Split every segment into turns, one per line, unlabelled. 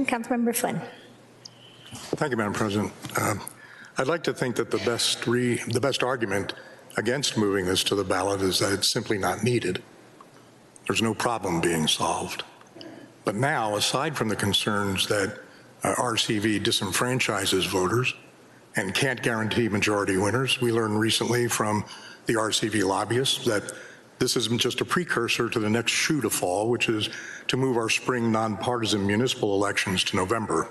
Councilmember Flynn.
Thank you, Madam President. I'd like to think that the best argument against moving this to the ballot is that it's simply not needed. There's no problem being solved. But now, aside from the concerns that RCV disenfranchises voters and can't guarantee majority winners, we learned recently from the RCV lobbyists that this isn't just a precursor to the next shoe to fall, which is to move our spring nonpartisan municipal elections to November.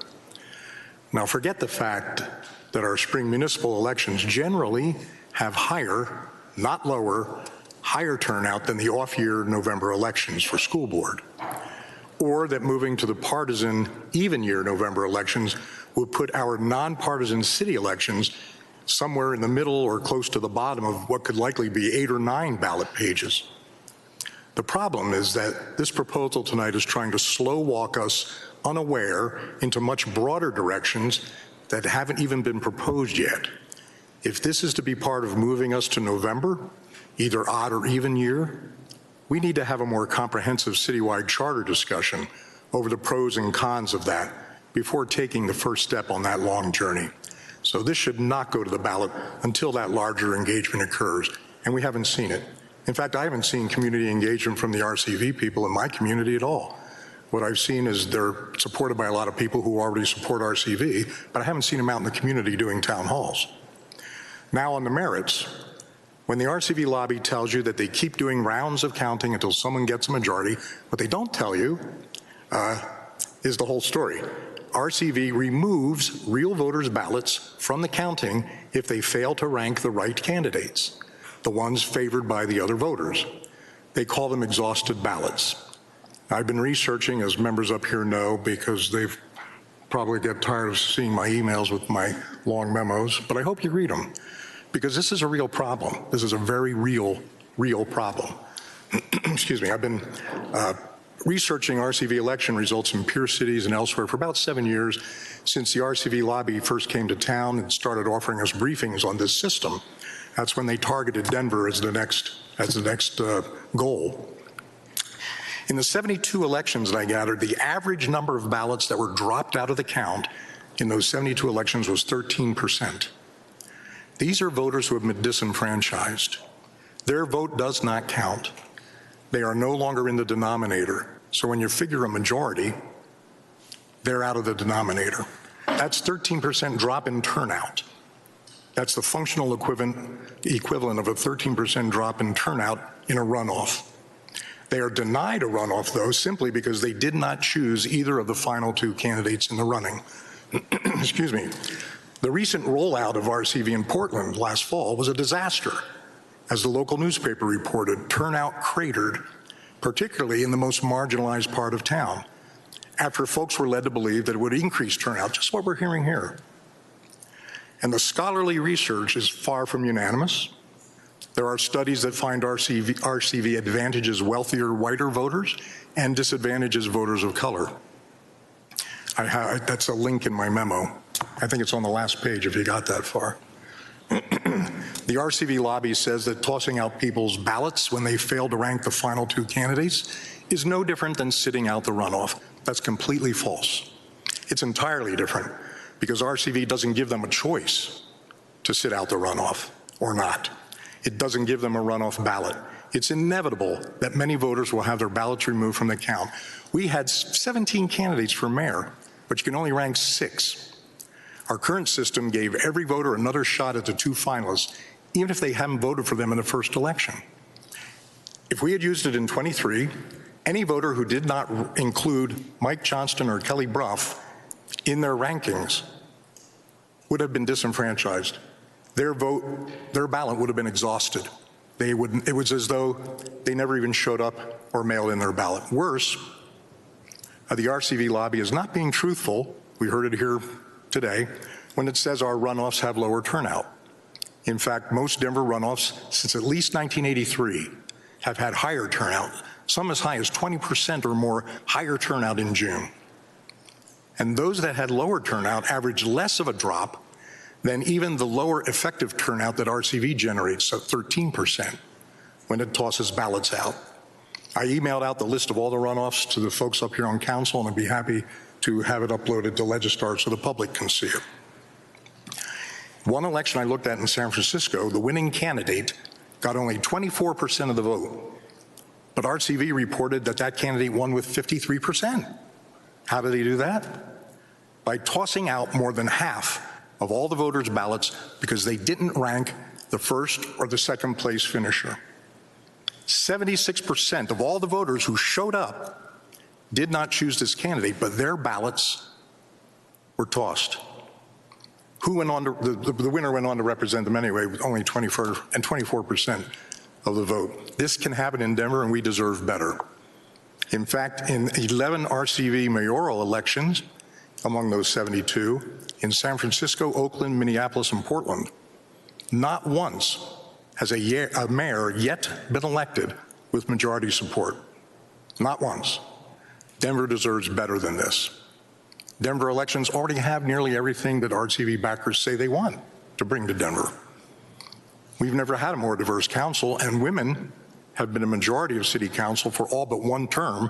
Now, forget the fact that our spring municipal elections generally have higher, not lower, higher turnout than the off-year November elections for school board, or that moving to the partisan even-year November elections would put our nonpartisan city elections somewhere in the middle or close to the bottom of what could likely be 8 or 9 ballot pages. The problem is that this proposal tonight is trying to slow walk us unaware into much broader directions that haven't even been proposed yet. If this is to be part of moving us to November, either odd or even year, we need to have a more comprehensive citywide charter discussion over the pros and cons of that before taking the first step on that long journey. So this should not go to the ballot until that larger engagement occurs, and we haven't seen it. In fact, I haven't seen community engagement from the RCV people in my community at all. What I've seen is they're supported by a lot of people who already support RCV, but I haven't seen them out in the community doing town halls. Now on the merits, when the RCV lobby tells you that they keep doing rounds of counting until someone gets a majority, what they don't tell you is the whole story. RCV removes real voters' ballots from the counting if they fail to rank the right candidates, the ones favored by the other voters. They call them exhausted ballots. I've been researching, as members up here know, because they've probably get tired of seeing my emails with my long memos, but I hope you read them, because this is a real problem. This is a very real problem. Excuse me, I've been researching RCV election results in peer cities and elsewhere for about 7 years since the RCV lobby first came to town and started offering us briefings on this system. That's when they targeted Denver as the next goal. In the 72 elections that I gathered, the average number of ballots that were dropped out of the count in those 72 elections was 13%. These are voters who have been disenfranchised. Their vote does not count. They are no longer in the denominator. So when you figure a majority, they're out of the denominator. That's 13% drop in turnout. That's the functional equivalent of a 13% drop in turnout in a runoff. They are denied a runoff, though, simply because they did not choose either of the final 2 candidates in the running. Excuse me. The recent rollout of RCV in Portland last fall was a disaster. As the local newspaper reported, turnout cratered, particularly in the most marginalized part of town, after folks were led to believe that it would increase turnout, just what we're hearing here. And the scholarly research is far from unanimous. There are studies that find RCV advantages wealthier, whiter voters and disadvantages voters of color. That's a link in my memo. I think it's on the last page if you got that far. The RCV lobby says that tossing out people's ballots when they fail to rank the final 2 candidates is no different than sitting out the runoff. That's completely false. It's entirely different because RCV doesn't give them a choice to sit out the runoff or not. It doesn't give them a runoff ballot. It's inevitable that many voters will have their ballots removed from the count. We had 17 candidates for mayor, but you can only rank 6. Our current system gave every voter another shot at the 2 finalists, even if they haven't voted for them in the first election. If we had used it in 23, any voter who did not include Mike Johnston or Kelly Brough in their rankings would have been disenfranchised. Their ballot would have been exhausted. It was as though they never even showed up or mailed in their ballot. Worse, the RCV lobby is not being truthful. We heard it here today when it says our runoffs have lower turnout. In fact, most Denver runoffs since at least 1983 have had higher turnout, some as high as 20% or more higher turnout in June. And those that had lower turnout averaged less of a drop than even the lower effective turnout that RCV generates, at 13%, when it tosses ballots out. I emailed out the list of all the runoffs to the folks up here on council, and I'd be happy to have it uploaded to Legistar so the public can see it. One election I looked at in San Francisco, the winning candidate got only 24% of the vote, but RCV reported that that candidate won with 53%. How did he do that? By tossing out more than half of all the voters' ballots because they didn't rank the first or the second place finisher. 76% of all the voters who showed up did not choose this candidate, but their ballots were tossed. Who went on to, the winner went on to represent them anyway with only 24% of the vote. This can happen in Denver, and we deserve better. In fact, in 11 RCV mayoral elections, among those 72, in San Francisco, Oakland, Minneapolis, and Portland, not once has a mayor yet been elected with majority support. Not once. Denver deserves better than this. Denver elections already have nearly everything that RCV backers say they want to bring to Denver. We've never had a more diverse council, and women have been a majority of city council for all but one term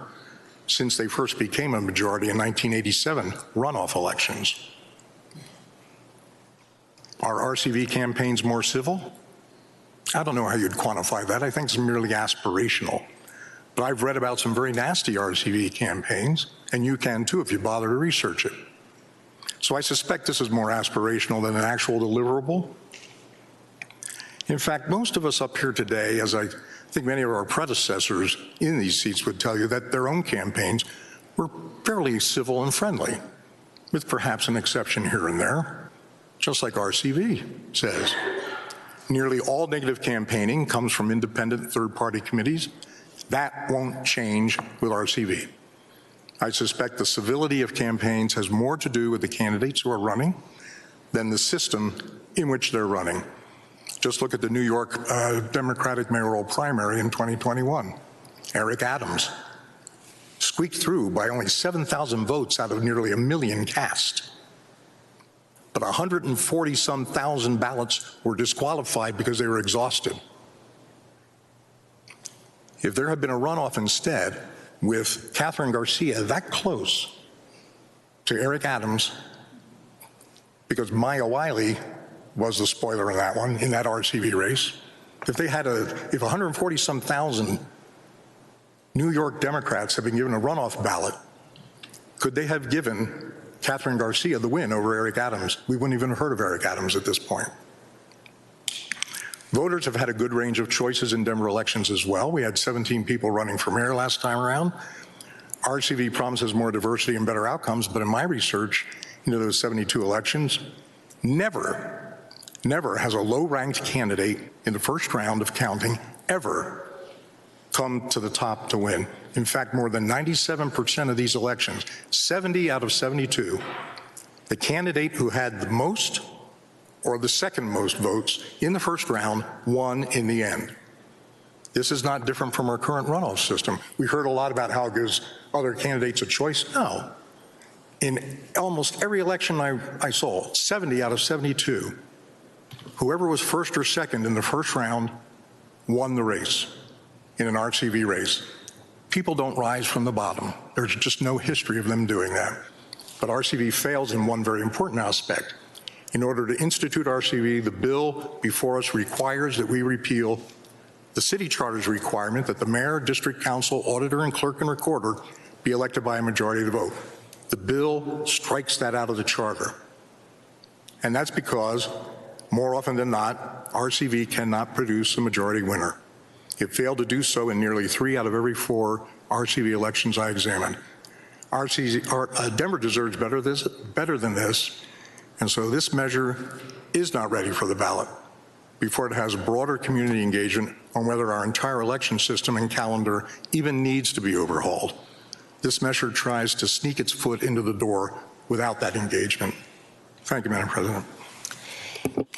since they first became a majority in 1987 runoff elections. Are RCV campaigns more civil? I don't know how you'd quantify that. I think it's merely aspirational. But I've read about some very nasty RCV campaigns, and you can too if you bother to research it. So I suspect this is more aspirational than an actual deliverable. In fact, most of us up here today, as I think many of our predecessors in these seats would tell you, that their own campaigns were fairly civil and friendly, with perhaps an exception here and there, just like RCV says. Nearly all negative campaigning comes from independent third-party committees. That won't change with RCV. I suspect the civility of campaigns has more to do with the candidates who are running than the system in which they're running. Just look at the New York Democratic mayoral primary in 2021. Eric Adams squeaked through by only 7,000 votes out of nearly 1 million cast. But 140-some thousand ballots were disqualified because they were exhausted. If there had been a runoff instead with Catherine Garcia that close to Eric Adams, because Maya Wiley was the spoiler in that one, in that RCV race, if 140-some thousand New York Democrats had been given a runoff ballot, could they have given Catherine Garcia the win over Eric Adams? We wouldn't even have heard of Eric Adams at this point. Voters have had a good range of choices in Denver elections as well. We had 17 people running for mayor last time around. RCV promises more diversity and better outcomes, but in my research into those 72 elections, never has a low-ranked candidate in the first round of counting ever come to the top to win. In fact, more than 97% of these elections, 70 out of 72, the candidate who had the most or the second most votes in the first round won in the end. This is not different from our current runoff system. We heard a lot about how it gives other candidates a choice. No. In almost every election I saw, 70 out of 72, whoever was first or second in the first round won the race in an RCV race. People don't rise from the bottom. There's just no history of them doing that. But RCV fails in one very important aspect. In order to institute RCV, the bill before us requires that we repeal the city charter's requirement that the mayor, district council, auditor, and clerk and recorder be elected by a majority of the vote. The bill strikes that out of the charter. And that's because, more often than not, RCV cannot produce a majority winner. It failed to do so in nearly 3 out of every 4 RCV elections I examined. Denver deserves better than this, and so this measure is not ready for the ballot before it has broader community engagement on whether our entire election system and calendar even needs to be overhauled. This measure tries to sneak its foot into the door without that engagement. Thank you, Madam President.